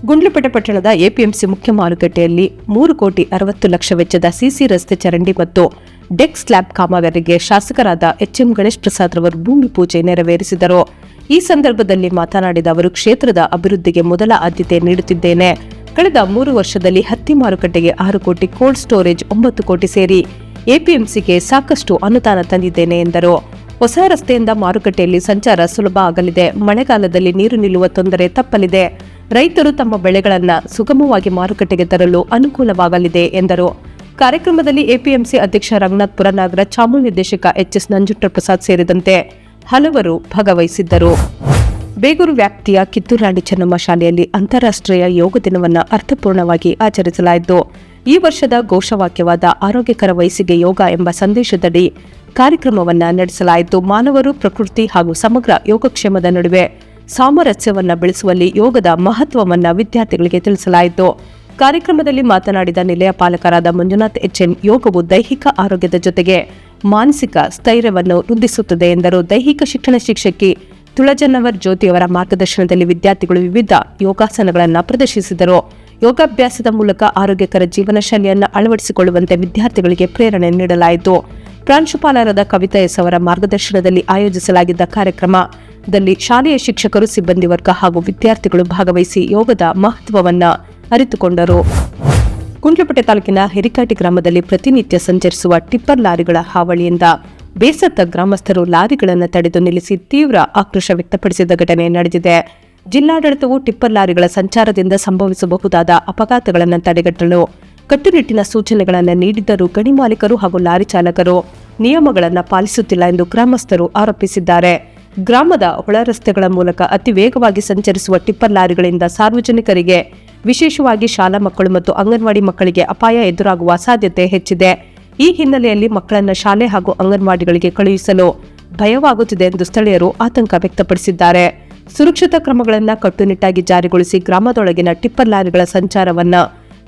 ಗುಂಡ್ಲುಪೇಟೆ ಪಟ್ಟಣದ ಎಪಿಎಂಸಿ ಮುಖ್ಯ ಮಾರುಕಟ್ಟೆಯಲ್ಲಿ 3,60,00,000 ವೆಚ್ಚದ ಸಿಸಿ ರಸ್ತೆ ಚರಂಡಿ ಮತ್ತು ಡೆಕ್ ಸ್ಲ್ಯಾಬ್ ಕಾಮಗಾರಿಗೆ ಶಾಸಕರಾದ ಎಚ್ಎಂ ಗಣೇಶ್ ಪ್ರಸಾದ್ ರವರು ಭೂಮಿ ಪೂಜೆ ನೆರವೇರಿಸಿದರು. ಈ ಸಂದರ್ಭದಲ್ಲಿ ಮಾತನಾಡಿದ ಅವರು, ಕ್ಷೇತ್ರದ ಅಭಿವೃದ್ಧಿಗೆ ಮೊದಲ ಆದ್ಯತೆ ನೀಡುತ್ತಿದ್ದೇನೆ. ಕಳೆದ 3 ವರ್ಷದಲ್ಲಿ ಹತ್ತಿ ಮಾರುಕಟ್ಟೆಗೆ 6 ಕೋಟಿ, ಕೋಲ್ಡ್ ಸ್ಟೋರೇಜ್ 9 ಕೋಟಿ ಸೇರಿ ಎಪಿಎಂಸಿಗೆ ಸಾಕಷ್ಟು ಅನುದಾನ ತಂದಿದ್ದೇನೆ ಎಂದರು. ಹೊಸ ರಸ್ತೆಯಿಂದ ಮಾರುಕಟ್ಟೆಯಲ್ಲಿ ಸಂಚಾರ ಸುಲಭ ಆಗಲಿದೆ. ಮಳೆಗಾಲದಲ್ಲಿ ನೀರು ನಿಲ್ಲುವ ತೊಂದರೆ ತಪ್ಪಲಿದೆ. ರೈತರು ತಮ್ಮ ಬೆಳೆಗಳನ್ನು ಸುಗಮವಾಗಿ ಮಾರುಕಟ್ಟೆಗೆ ತರಲು ಅನುಕೂಲವಾಗಲಿದೆ ಎಂದರು. ಕಾರ್ಯಕ್ರಮದಲ್ಲಿ ಎಪಿಎಂಸಿ ಅಧ್ಯಕ್ಷ ರಂಗನಾಥ್ ಪುರನಾಗರಾಜ್, ಚಾಮುಲ್ ನಿರ್ದೇಶಕ ಎಚ್ಎಸ್ ನಂಜುಂಡಪ್ರಸಾದ್ ಸೇರಿದಂತೆ ಹಲವರು ಭಾಗವಹಿಸಿದ್ದರು. ಬೇಗೂರು ವ್ಯಾಪ್ತಿಯ ಕಿತ್ತೂರು ರಾಣಿ ಚೆನ್ನಮ್ಮ ಶಾಲೆಯಲ್ಲಿ ಅಂತಾರಾಷ್ಟ್ರೀಯ ಯೋಗ ದಿನವನ್ನು ಅರ್ಥಪೂರ್ಣವಾಗಿ ಆಚರಿಸಲಾಯಿತು. ಈ ವರ್ಷದ ಘೋಷವಾಕ್ಯವಾದ ಆರೋಗ್ಯಕರ ವಯಸ್ಸಿಗೆ ಯೋಗ ಎಂಬ ಸಂದೇಶದಡಿ ಕಾರ್ಯಕ್ರಮವನ್ನು ನಡೆಸಲಾಯಿತು. ಮಾನವರು, ಪ್ರಕೃತಿ ಹಾಗೂ ಸಮಗ್ರ ಯೋಗಕ್ಷೇಮದ ನಡುವೆ ಸಾಮರಸ್ಯವನ್ನು ಬೆಳೆಸುವಲ್ಲಿ ಯೋಗದ ಮಹತ್ವವನ್ನು ವಿದ್ಯಾರ್ಥಿಗಳಿಗೆ ತಿಳಿಸಲಾಯಿತು. ಕಾರ್ಯಕ್ರಮದಲ್ಲಿ ಮಾತನಾಡಿದ ನಿಲಯ ಪಾಲಕರಾದ ಮಂಜುನಾಥ್ ಎಚ್ಎನ್, ಯೋಗವು ದೈಹಿಕ ಆರೋಗ್ಯದ ಜೊತೆಗೆ ಮಾನಸಿಕ ಸ್ಥೈರ್ಯವನ್ನು ವೃದ್ಧಿಸುತ್ತದೆ ಎಂದರು. ದೈಹಿಕ ಶಿಕ್ಷಣ ಶಿಕ್ಷಕಿ ತುಳಜನ್ನವರ್ ಜ್ಯೋತಿಯವರ ಮಾರ್ಗದರ್ಶನದಲ್ಲಿ ವಿದ್ಯಾರ್ಥಿಗಳು ವಿವಿಧ ಯೋಗಾಸನಗಳನ್ನು ಪ್ರದರ್ಶಿಸಿದರು. ಯೋಗಾಭ್ಯಾಸದ ಮೂಲಕ ಆರೋಗ್ಯಕರ ಜೀವನ ಶೈಲಿಯನ್ನು ಅಳವಡಿಸಿಕೊಳ್ಳುವಂತೆ ವಿದ್ಯಾರ್ಥಿಗಳಿಗೆ ಪ್ರೇರಣೆ ನೀಡಲಾಯಿತು. ಪ್ರಾಂಶುಪಾಲರಾದ ಕವಿತಾ ಎಸ್ ಅವರ ಮಾರ್ಗದರ್ಶನದಲ್ಲಿ ಆಯೋಜಿಸಲಾಗಿದ್ದ ಕಾರ್ಯಕ್ರಮದಲ್ಲಿ ಶಾಲೆಯ ಶಿಕ್ಷಕರು, ಸಿಬ್ಬಂದಿ ವರ್ಗ ಹಾಗೂ ವಿದ್ಯಾರ್ಥಿಗಳು ಭಾಗವಹಿಸಿ ಯೋಗದ ಮಹತ್ವವನ್ನು ಅರಿತುಕೊಂಡರು. ಗುಂಡ್ಲುಪೇಟೆ ತಾಲೂಕಿನ ಹಿರಿಕಾಟಿ ಗ್ರಾಮದಲ್ಲಿ ಪ್ರತಿನಿತ್ಯ ಸಂಚರಿಸುವ ಟಿಪ್ಪರ್ ಲಾರಿಗಳ ಹಾವಳಿಯಿಂದ ಬೇಸತ್ತ ಗ್ರಾಮಸ್ಥರು ಲಾರಿಗಳನ್ನು ತಡೆದು ನಿಲ್ಲಿಸಿ ತೀವ್ರ ಆಕ್ರೋಶ ವ್ಯಕ್ತಪಡಿಸಿದ ಘಟನೆ ನಡೆದಿದೆ. ಜಿಲ್ಲಾಡಳಿತವು ಟಿಪ್ಪರ್ ಲಾರಿಗಳ ಸಂಚಾರದಿಂದ ಸಂಭವಿಸಬಹುದಾದ ಅಪಘಾತಗಳನ್ನು ತಡೆಗಟ್ಟಲು ಕಟ್ಟುನಿಟ್ಟಿನ ಸೂಚನೆಗಳನ್ನು ನೀಡಿದ್ದರೂ ಗಣಿ ಮಾಲೀಕರು ಹಾಗೂ ಲಾರಿ ಚಾಲಕರು ನಿಯಮಗಳನ್ನು ಪಾಲಿಸುತ್ತಿಲ್ಲ ಎಂದು ಗ್ರಾಮಸ್ಥರು ಆರೋಪಿಸಿದ್ದಾರೆ. ಗ್ರಾಮದ ಒಳ ರಸ್ತೆಗಳ ಮೂಲಕ ಅತಿ ವೇಗವಾಗಿ ಸಂಚರಿಸುವ ಟಿಪ್ಪರ್ ಲಾರಿಗಳಿಂದ ಸಾರ್ವಜನಿಕರಿಗೆ, ವಿಶೇಷವಾಗಿ ಶಾಲಾ ಮಕ್ಕಳು ಮತ್ತು ಅಂಗನವಾಡಿ ಮಕ್ಕಳಿಗೆ ಅಪಾಯ ಎದುರಾಗುವ ಸಾಧ್ಯತೆ ಹೆಚ್ಚಿದೆ. ಈ ಹಿನ್ನೆಲೆಯಲ್ಲಿ ಮಕ್ಕಳನ್ನು ಶಾಲೆ ಹಾಗೂ ಅಂಗನವಾಡಿಗಳಿಗೆ ಕಳುಹಿಸಲು ಭಯವಾಗುತ್ತಿದೆ ಎಂದು ಸ್ಥಳೀಯರು ಆತಂಕ ವ್ಯಕ್ತಪಡಿಸಿದ್ದಾರೆ. ಸುರಕ್ಷತಾ ಕ್ರಮಗಳನ್ನು ಕಟ್ಟುನಿಟ್ಟಾಗಿ ಜಾರಿಗೊಳಿಸಿ ಗ್ರಾಮದೊಳಗಿನ ಟಿಪ್ಪರ್ ಲಾರಿಗಳ ಸಂಚಾರವನ್ನು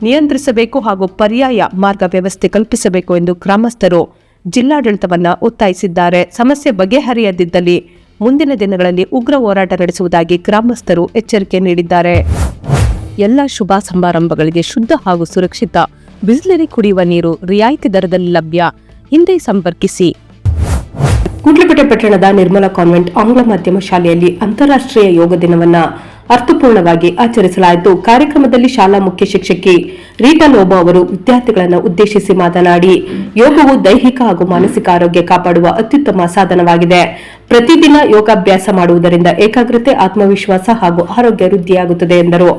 ನಿಯಂತ್ರಿಸಬೇಕು ಹಾಗೂ ಪರ್ಯಾಯ ಮಾರ್ಗ ವ್ಯವಸ್ಥೆ ಕಲ್ಪಿಸಬೇಕು ಎಂದು ಗ್ರಾಮಸ್ಥರು ಜಿಲ್ಲಾಡಳಿತವನ್ನು ಒತ್ತಾಯಿಸಿದ್ದಾರೆ. ಸಮಸ್ಯೆ ಬಗೆಹರಿಯದಿದ್ದಲ್ಲಿ ಮುಂದಿನ ದಿನಗಳಲ್ಲಿ ಉಗ್ರ ಹೋರಾಟ ನಡೆಸುವುದಾಗಿ ಗ್ರಾಮಸ್ಥರು ಎಚ್ಚರಿಕೆ ನೀಡಿದ್ದಾರೆ. ಎಲ್ಲ ಶುಭ ಸಮಾರಂಭಗಳಿಗೆ ಶುದ್ಧ ಹಾಗೂ ಸುರಕ್ಷಿತ ಬಿಸ್ಲರಿ ಕುಡಿಯುವ ನೀರು ರಿಯಾಯಿತಿ ದರದಲ್ಲಿ ಲಭ್ಯ. ಹಿಂದೆ ಸಂಪರ್ಕಿಸಿ. ಗುಂಡ್ಲುಪೇಟೆ ಪಟ್ಟಣದ ನಿರ್ಮಲಾ ಕಾನ್ವೆಂಟ್ ಆಂಗ್ಲ ಮಾಧ್ಯಮ ಶಾಲೆಯಲ್ಲಿ ಅಂತಾರಾಷ್ಟ್ರೀಯ ಯೋಗ ದಿನವನ್ನು ಅರ್ಥಪೂರ್ಣವಾಗಿ ಆಚರಿಸಲಾಯಿತು. ಕಾರ್ಯಕ್ರಮದಲ್ಲಿ ಶಾಲಾ ಮುಖ್ಯ ಶಿಕ್ಷಕಿ ರೀಟಾ ಲೋಬೋ ಅವರು ವಿದ್ಯಾರ್ಥಿಗಳನ್ನು ಉದ್ದೇಶಿಸಿ ಮಾತನಾಡಿ, ಯೋಗವು ದೈಹಿಕ ಹಾಗೂ ಮಾನಸಿಕ ಆರೋಗ್ಯ ಕಾಪಾಡುವ ಅತ್ಯುತ್ತಮ ಸಾಧನವಾಗಿದೆ. ಪ್ರತಿದಿನ ಯೋಗಾಭ್ಯಾಸ ಮಾಡುವುದರಿಂದ ಏಕಾಗ್ರತೆ, ಆತ್ಮವಿಶ್ವಾಸ ಹಾಗೂ ಆರೋಗ್ಯ ವೃದ್ಧಿಯಾಗುತ್ತದೆ ಎಂದರು.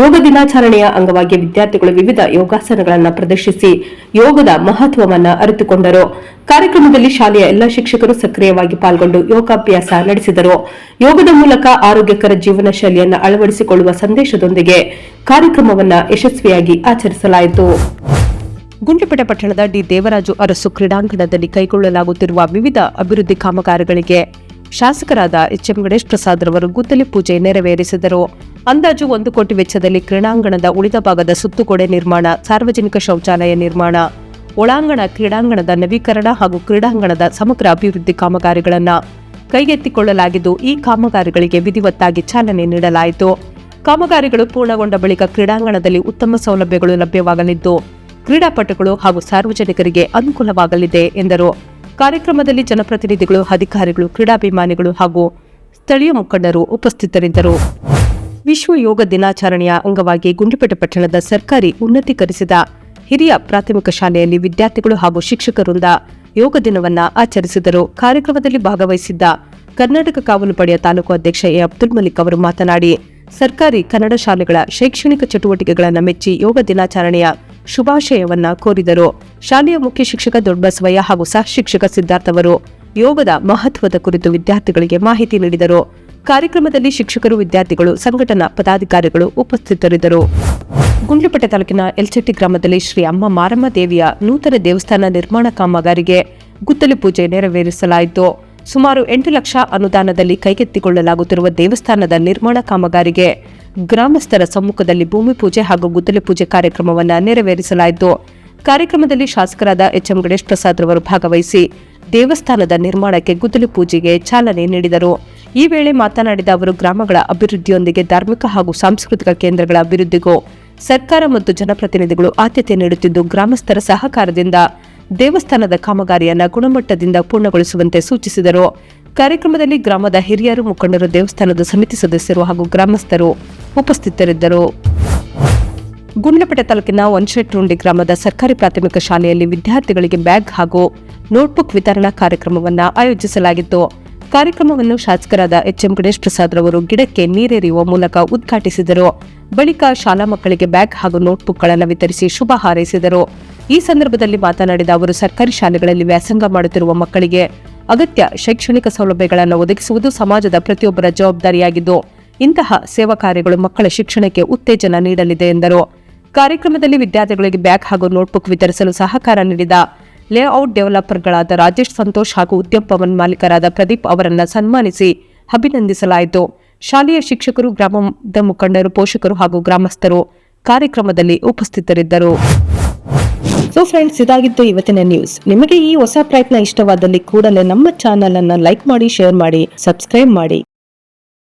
ಯೋಗ ದಿನಾಚರಣೆಯ ಅಂಗವಾಗಿ ವಿದ್ಯಾರ್ಥಿಗಳು ವಿವಿಧ ಯೋಗಾಸನಗಳನ್ನು ಪ್ರದರ್ಶಿಸಿ ಯೋಗದ ಮಹತ್ವವನ್ನು ಅರಿತುಕೊಂಡರು. ಕಾರ್ಯಕ್ರಮದಲ್ಲಿ ಶಾಲೆಯ ಎಲ್ಲ ಶಿಕ್ಷಕರು ಸಕ್ರಿಯವಾಗಿ ಪಾಲ್ಗೊಂಡು ಯೋಗಾಭ್ಯಾಸ ನಡೆಸಿದರು. ಯೋಗದ ಮೂಲಕ ಆರೋಗ್ಯಕರ ಜೀವನ ಶೈಲಿಯನ್ನು ಅಳವಡಿಸಿಕೊಳ್ಳುವ ಸಂದೇಶದೊಂದಿಗೆ ಕಾರ್ಯಕ್ರಮವನ್ನು ಯಶಸ್ವಿಯಾಗಿ ಆಚರಿಸಲಾಯಿತು. ಗುಂಡ್ಲುಪೇಟೆ ಪಟ್ಟಣದ ಡಿ ದೇವರಾಜು ಅರಸು ಕ್ರೀಡಾಂಗಣದಲ್ಲಿ ಕೈಗೊಳ್ಳಲಾಗುತ್ತಿರುವ ವಿವಿಧ ಅಭಿವೃದ್ಧಿ ಕಾಮಗಾರಿಗಳಿಗೆ ಶಾಸಕರಾದ ಎಚ್ಎಂ ಗಣೇಶ್ ಪ್ರಸಾದ್ ರವರು ಗುದ್ದಲಿ ಪೂಜೆ ನೆರವೇರಿಸಿದರು. ಅಂದಾಜು 1 ಕೋಟಿ ವೆಚ್ಚದಲ್ಲಿ ಕ್ರೀಡಾಂಗಣದ ಉಳಿದ ಭಾಗದ ಸುತ್ತುಗೋಡೆ ನಿರ್ಮಾಣ, ಸಾರ್ವಜನಿಕ ಶೌಚಾಲಯ ನಿರ್ಮಾಣ, ಒಳಾಂಗಣ ಕ್ರೀಡಾಂಗಣದ ನವೀಕರಣ ಹಾಗೂ ಕ್ರೀಡಾಂಗಣದ ಸಮಗ್ರ ಅಭಿವೃದ್ಧಿ ಕಾಮಗಾರಿಗಳನ್ನು ಕೈಗೆತ್ತಿಕೊಳ್ಳಲಾಗಿದ್ದು, ಈ ಕಾಮಗಾರಿಗಳಿಗೆ ವಿಧಿವತ್ತಾಗಿ ಚಾಲನೆ ನೀಡಲಾಯಿತು. ಕಾಮಗಾರಿಗಳು ಪೂರ್ಣಗೊಂಡ ಬಳಿಕ ಕ್ರೀಡಾಂಗಣದಲ್ಲಿ ಉತ್ತಮ ಸೌಲಭ್ಯಗಳು ಲಭ್ಯವಾಗಲಿದ್ದು ಕ್ರೀಡಾಪಟುಗಳು ಹಾಗೂ ಸಾರ್ವಜನಿಕರಿಗೆ ಅನುಕೂಲವಾಗಲಿದೆ ಎಂದರು. ಕಾರ್ಯಕ್ರಮದಲ್ಲಿ ಜನಪ್ರತಿನಿಧಿಗಳು, ಅಧಿಕಾರಿಗಳು, ಕ್ರೀಡಾಭಿಮಾನಿಗಳು ಹಾಗೂ ಸ್ಥಳೀಯ ಮುಖಂಡರು ಉಪಸ್ಥಿತರಿದ್ದರು. ವಿಶ್ವ ಯೋಗ ದಿನಾಚರಣೆಯ ಅಂಗವಾಗಿ ಗುಂಡ್ಲುಪೇಟೆ ಪಟ್ಟಣದ ಸರ್ಕಾರಿ ಉನ್ನತೀಕರಿಸಿದ ಹಿರಿಯ ಪ್ರಾಥಮಿಕ ಶಾಲೆಯಲ್ಲಿ ವಿದ್ಯಾರ್ಥಿಗಳು ಹಾಗೂ ಶಿಕ್ಷಕರಿಂದ ಯೋಗ ದಿನವನ್ನು ಆಚರಿಸಿದರು. ಕಾರ್ಯಕ್ರಮದಲ್ಲಿ ಭಾಗವಹಿಸಿದ್ದ ಕರ್ನಾಟಕ ಕಾವಲು ಪಡೆಯ ತಾಲೂಕು ಅಧ್ಯಕ್ಷ ಎ ಅಬ್ದುಲ್ ಮಲಿಕ್ ಅವರು ಮಾತನಾಡಿ, ಸರ್ಕಾರಿ ಕನ್ನಡ ಶಾಲೆಗಳ ಶೈಕ್ಷಣಿಕ ಚಟುವಟಿಕೆಗಳನ್ನು ಮೆಚ್ಚಿ ಯೋಗ ದಿನಾಚರಣೆಯ ಶುಭಾಶಯವನ್ನ ಕೋರಿದರು. ಶಾಲೆಯ ಮುಖ್ಯ ಶಿಕ್ಷಕ ದೊಡ್ಡಬಸವಯ್ಯ ಹಾಗೂ ಸಹ ಶಿಕ್ಷಕ ಸಿದ್ಧಾರ್ಥ ಅವರು ಯೋಗದ ಮಹತ್ವದ ಕುರಿತು ವಿದ್ಯಾರ್ಥಿಗಳಿಗೆ ಮಾಹಿತಿ ನೀಡಿದರು. ಕಾರ್ಯಕ್ರಮದಲ್ಲಿ ಶಿಕ್ಷಕರು, ವಿದ್ಯಾರ್ಥಿಗಳು, ಸಂಘಟನಾ ಪದಾಧಿಕಾರಿಗಳು ಉಪಸ್ಥಿತರಿದ್ದರು. ಗುಂಡ್ಲುಪೇಟೆ ತಾಲೂಕಿನ ಎಲ್ಚೆಟ್ಟಿ ಗ್ರಾಮದಲ್ಲಿ ಶ್ರೀ ಅಮ್ಮ ಮಾರಮ್ಮ ದೇವಿಯ ನೂತನ ದೇವಸ್ಥಾನ ನಿರ್ಮಾಣ ಕಾಮಗಾರಿಗೆ ಗುದ್ದಲಿ ಪೂಜೆ ನೆರವೇರಿಸಲಾಯಿತು. ಸುಮಾರು 8 ಲಕ್ಷ ಅನುದಾನದಲ್ಲಿ ಕೈಗೆತ್ತಿಕೊಳ್ಳಲಾಗುತ್ತಿರುವ ದೇವಸ್ಥಾನದ ನಿರ್ಮಾಣ ಕಾಮಗಾರಿಗೆ ಗ್ರಾಮಸ್ಥರ ಸಮ್ಮುಖದಲ್ಲಿ ಭೂಮಿ ಪೂಜೆ ಹಾಗೂ ಗುದ್ದಲಿ ಪೂಜೆ ಕಾರ್ಯಕ್ರಮವನ್ನು ನೆರವೇರಿಸಲಾಯಿತು. ಕಾರ್ಯಕ್ರಮದಲ್ಲಿ ಶಾಸಕರಾದ ಎಚ್ಎಂ ಗಣೇಶ್ ಪ್ರಸಾದ್ ರವರು ಭಾಗವಹಿಸಿ ದೇವಸ್ಥಾನದ ನಿರ್ಮಾಣಕ್ಕೆ ಗುದ್ದಲಿ ಪೂಜೆಗೆ ಚಾಲನೆ ನೀಡಿದರು. ಈ ವೇಳೆ ಮಾತನಾಡಿದ ಅವರು ಗ್ರಾಮಗಳ ಅಭಿವೃದ್ಧಿಯೊಂದಿಗೆ ಧಾರ್ಮಿಕ ಹಾಗೂ ಸಾಂಸ್ಕೃತಿಕ ಕೇಂದ್ರಗಳ ಅಭಿವೃದ್ಧಿಗೂ ಸರ್ಕಾರ ಮತ್ತು ಜನಪ್ರತಿನಿಧಿಗಳು ಆದ್ಯತೆ ನೀಡುತ್ತಿದ್ದು ಗ್ರಾಮಸ್ಥರ ಸಹಕಾರದಿಂದ ದೇವಸ್ಥಾನದ ಕಾಮಗಾರಿಯನ್ನು ಗುಣಮಟ್ಟದಿಂದ ಪೂರ್ಣಗೊಳಿಸುವಂತೆ ಸೂಚಿಸಿದರು. ಕಾರ್ಯಕ್ರಮದಲ್ಲಿ ಗ್ರಾಮದ ಹಿರಿಯರು, ಮುಖಂಡರು, ದೇವಸ್ಥಾನದ ಸಮಿತಿ ಸದಸ್ಯರು ಹಾಗೂ ಗ್ರಾಮಸ್ಥರು ಉಪಸ್ಥಿತರಿದ್ದರು. ಗುಂಡ್ಲಪೇಟೆ ತಾಲೂಕಿನ ಒನ್ಶೆಟ್ರುಂಡಿ ಗ್ರಾಮದ ಸರ್ಕಾರಿ ಪ್ರಾಥಮಿಕ ಶಾಲೆಯಲ್ಲಿ ವಿದ್ಯಾರ್ಥಿಗಳಿಗೆ ಬ್ಯಾಗ್ ಹಾಗೂ ನೋಟ್ಬುಕ್ ವಿತರಣಾ ಕಾರ್ಯಕ್ರಮವನ್ನು ಆಯೋಜಿಸಲಾಗಿತ್ತು. ಕಾರ್ಯಕ್ರಮವನ್ನು ಶಾಸಕರಾದ ಎಚ್ಎಂ ಗಣೇಶ್ ಪ್ರಸಾದ್ ರವರು ಗಿಡಕ್ಕೆ ನೀರೆರೆಯುವ ಮೂಲಕ ಉದ್ಘಾಟಿಸಿದರು. ಬಳಿಕ ಶಾಲಾ ಮಕ್ಕಳಿಗೆ ಬ್ಯಾಗ್ ಹಾಗೂ ನೋಟ್ಬುಕ್ಗಳನ್ನು ವಿತರಿಸಿ ಶುಭ ಹಾರೈಸಿದರು. ಈ ಸಂದರ್ಭದಲ್ಲಿ ಮಾತನಾಡಿದ ಅವರು ಸರ್ಕಾರಿ ಶಾಲೆಗಳಲ್ಲಿ ವ್ಯಾಸಂಗ ಮಾಡುತ್ತಿರುವ ಮಕ್ಕಳಿಗೆ ಅಗತ್ಯ ಶೈಕ್ಷಣಿಕ ಸೌಲಭ್ಯಗಳನ್ನು ಒದಗಿಸುವುದು ಸಮಾಜದ ಪ್ರತಿಯೊಬ್ಬರ ಜವಾಬ್ದಾರಿಯಾಗಿದ್ದು ಇಂತಹ ಸೇವಾ ಕಾರ್ಯಗಳು ಮಕ್ಕಳ ಶಿಕ್ಷಣಕ್ಕೆ ಉತ್ತೇಜನ ನೀಡಲಿದೆ ಎಂದರು. ಕಾರ್ಯಕ್ರಮದಲ್ಲಿ ವಿದ್ಯಾರ್ಥಿಗಳಿಗೆ ಬ್ಯಾಗ್ ಹಾಗೂ ನೋಟ್ಬುಕ್ ವಿತರಿಸಲು ಸಹಕಾರ ನೀಡಿದ ಲೇಔಟ್ ಡೆವಲಪರ್ಗಳಾದ ರಾಜೇಶ್ ಸಂತೋಷ್ ಹಾಗೂ ಉದ್ಯಮ ಭವನ್ ಮಾಲೀಕರಾದ ಪ್ರದೀಪ್ ಅವರನ್ನು ಸನ್ಮಾನಿಸಿ ಅಭಿನಂದಿಸಲಾಯಿತು. ಶಾಲೆಯ ಶಿಕ್ಷಕರು, ಗ್ರಾಮದ ಮುಖಂಡರು, ಪೋಷಕರು ಹಾಗೂ ಗ್ರಾಮಸ್ಥರು ಕಾರ್ಯಕ್ರಮದಲ್ಲಿ ಉಪಸ್ಥಿತರಿದ್ದರು. ಸೊ ಫ್ರೆಂಡ್ಸ್, ಇದಾಗಿತ್ತು ಇವತ್ತಿನ ನ್ಯೂಸ್. ನಿಮಗೆ ಈ ಹೊಸ ಪ್ರಯತ್ನ ಇಷ್ಟವಾದಲ್ಲಿ ಕೂಡಲೇ ನಮ್ಮ ಚಾನೆಲ್ ಅನ್ನು ಲೈಕ್ ಮಾಡಿ, ಶೇರ್ ಮಾಡಿ, ಸಬ್ಸ್ಕ್ರೈಬ್ ಮಾಡಿ.